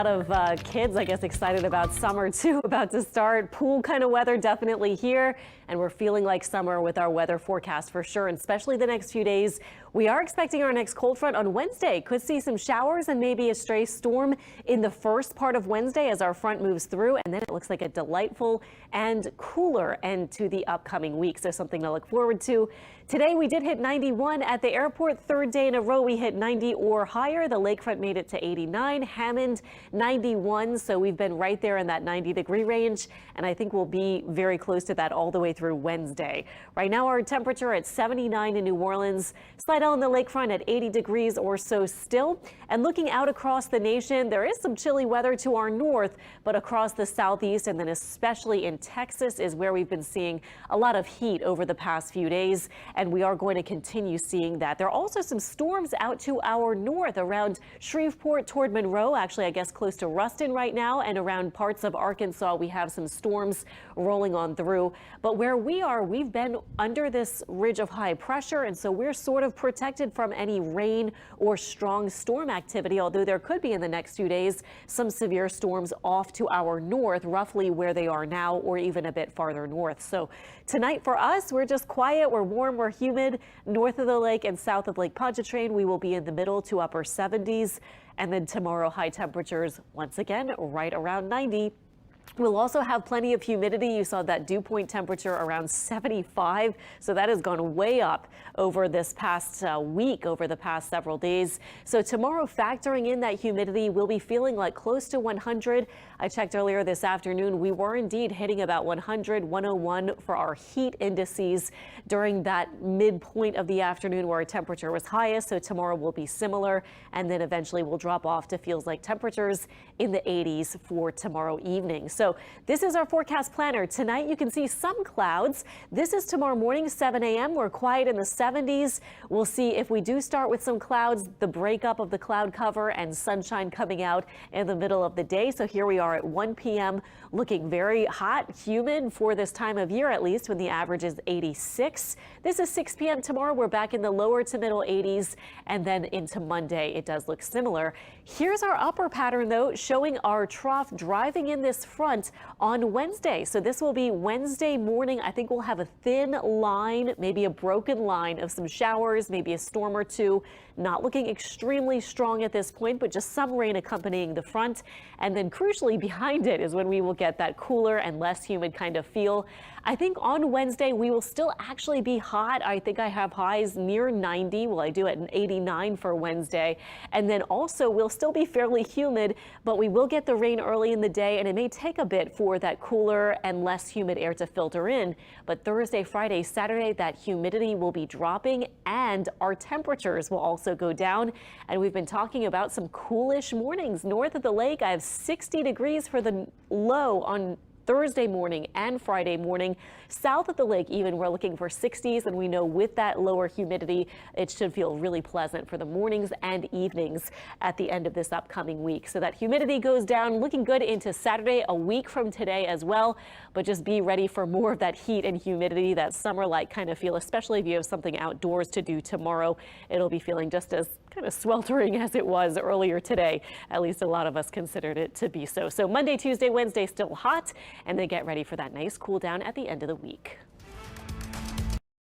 A lot of kids, I guess, excited about summer too, about to start. Pool kind of weather definitely here, and we're feeling like summer with our weather forecast for sure, and especially the next few days. We are expecting our next cold front on Wednesday. Could see some showers and maybe a stray storm in the first part of Wednesday as our front moves through, and then it looks like a delightful and cooler end to the upcoming week, so something to look forward to. Today we did hit 91 at the airport. Third day in a row we hit 90 or higher. The lakefront made it to 89. Hammond 91, so we've been right there in that 90-degree range, and I think we'll be very close to that all the way through Wednesday. Right now our temperature at 79 in New Orleans. Slidell in the lakefront at 80 degrees or so still. And looking out across the nation, there is some chilly weather to our north, but across the southeast and then especially in Texas is where we've been seeing a lot of heat over the past few days, and we are going to continue seeing that. There are also some storms out to our north around Shreveport toward Monroe, actually I guess close to Ruston right now, and around parts of Arkansas we have some storms rolling on through. But where we are, we've been under this ridge of high pressure, and so we're sort of protected from any rain or strong storm activity, although there could be in the next few days some severe storms off to our north, roughly where they are now or even a bit farther north. So tonight for us, we're just quiet, we're warm, we're humid. North of the lake and south of Lake Pontchartrain, we will be in the middle to upper 70s. And then tomorrow, high temperatures once again right around 90. We'll also have plenty of humidity. You saw that dew point temperature around 75. So that has gone way up over this past week, over the past several days. So tomorrow, factoring in that humidity, we'll be feeling like close to 100. I checked earlier this afternoon. We were indeed hitting about 100, 101 for our heat indices during that midpoint of the afternoon where our temperature was highest. So tomorrow will be similar, and then eventually we'll drop off to feels like temperatures in the 80s for tomorrow evening. So this is our forecast planner. Tonight you can see some clouds. This is tomorrow morning, 7 a.m. We're quiet in the 70s. We'll see if we do start with some clouds, the breakup of the cloud cover and sunshine coming out in the middle of the day. So here we are at 1 p.m. looking very hot, humid for this time of year, at least when the average is 86. This is 6 p.m. tomorrow. We're back in the lower to middle 80s, and then into Monday it does look similar. Here's our upper pattern though, showing our trough driving in this front on Wednesday. So this will be Wednesday morning. I think we'll have a thin line, maybe a broken line of some showers, maybe a storm or two. Not looking extremely strong at this point, but just some rain accompanying the front. And then crucially behind it is when we will get that cooler and less humid kind of feel. I think on Wednesday we will still actually be hot. I think I have highs near 90. Well, I do at an 89 for Wednesday. And then also we'll still be fairly humid, but we will get the rain early in the day, and it may take a bit for that cooler and less humid air to filter in. But Thursday, Friday, Saturday, that humidity will be dropping and our temperatures will also go down. And we've been talking about some coolish mornings north of the lake. I have 60 degrees for the low on Thursday morning and Friday morning. South of the lake even, we're looking for 60s, and we know with that lower humidity, it should feel really pleasant for the mornings and evenings at the end of this upcoming week. So that humidity goes down, looking good into Saturday, a week from today as well. But just be ready for more of that heat and humidity, that summer-like kind of feel, especially if you have something outdoors to do tomorrow. It'll be feeling just as kind of sweltering as it was earlier today. At least a lot of us considered it to be so. So Monday, Tuesday, Wednesday still hot, and then get ready for that nice cool down at the end of the week.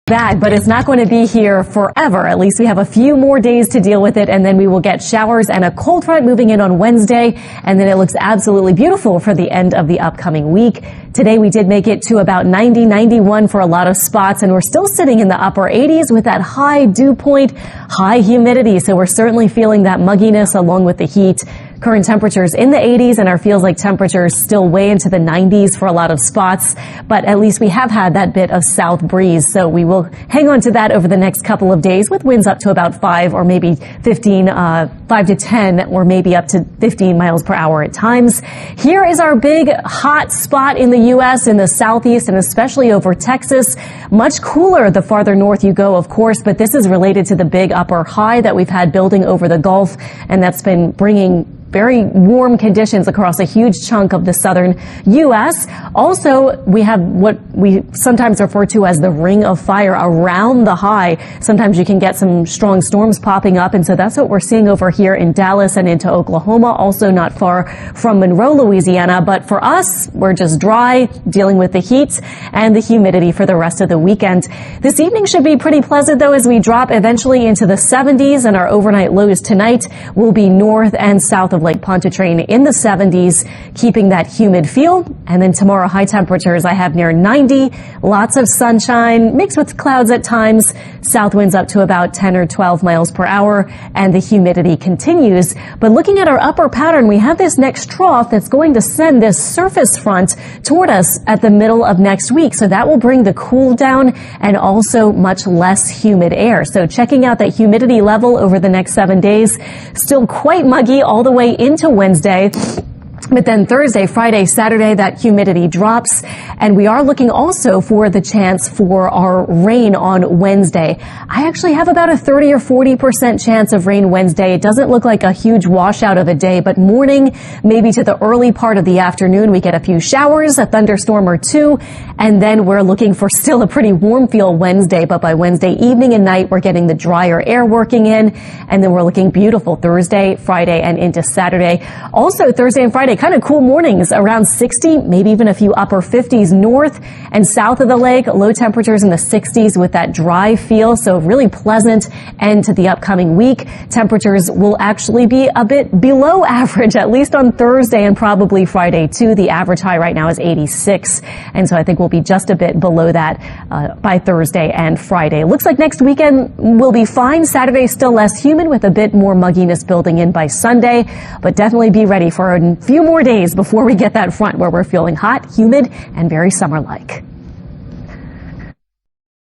Bad, but it's not going to be here forever. At least we have a few more days to deal with it, and then we will get showers and a cold front moving in on Wednesday, and then it looks absolutely beautiful for the end of the upcoming week. Today we did make it to about 90, 91 for a lot of spots, and we're still sitting in the upper 80s with that high dew point, high humidity, so we're certainly feeling that mugginess along with the heat. Current temperatures in the 80s, and our feels like temperatures still way into the 90s for a lot of spots, but at least we have had that bit of south breeze, so we will hang on to that over the next couple of days with winds up to about 5 or maybe 15, 5 to 10 or maybe up to 15 miles per hour at times. Here is our big hot spot in the U.S. in the southeast and especially over Texas. Much cooler the farther north you go, of course, but this is related to the big upper high that we've had building over the Gulf, and that's been bringing very warm conditions across a huge chunk of the southern U.S. Also, we have what we sometimes refer to as the ring of fire around the high. Sometimes you can get some strong storms popping up, and so that's what we're seeing over here in Dallas and into Oklahoma, also not far from Monroe, Louisiana. But for us, we're just dry, dealing with the heat and the humidity for the rest of the weekend. This evening should be pretty pleasant, though, as we drop eventually into the 70s, and our overnight lows tonight will be north and south of Lake Pontchartrain in the 70s, keeping that humid feel. And then tomorrow, high temperatures I have near 90, lots of sunshine mixed with clouds at times, south winds up to about 10 or 12 miles per hour, and the humidity continues. But looking at our upper pattern, we have this next trough that's going to send this surface front toward us at the middle of next week. So that will bring the cool down and also much less humid air. So checking out that humidity level over the next 7 days, still quite muggy all the way into Wednesday. But then Thursday, Friday, Saturday, that humidity drops. And we are looking also for the chance for our rain on Wednesday. I actually have about a 30 or 40% chance of rain Wednesday. It doesn't look like a huge washout of a day, but morning, maybe to the early part of the afternoon, we get a few showers, a thunderstorm or two. And then we're looking for still a pretty warm feel Wednesday. But by Wednesday evening and night, we're getting the drier air working in. And then we're looking beautiful Thursday, Friday, and into Saturday. Also Thursday and Friday, kind of cool mornings around 60, maybe even a few upper 50s north and south of the lake. Low temperatures in the 60s with that dry feel. So really pleasant end to the upcoming week. Temperatures will actually be a bit below average, at least on Thursday and probably Friday too. The average high right now is 86. And so I think we'll be just a bit below that by Thursday and Friday. Looks like next weekend will be fine. Saturday still less humid with a bit more mugginess building in by Sunday, but definitely be ready for a few more days before we get that front where we're feeling hot, humid, and very summer-like.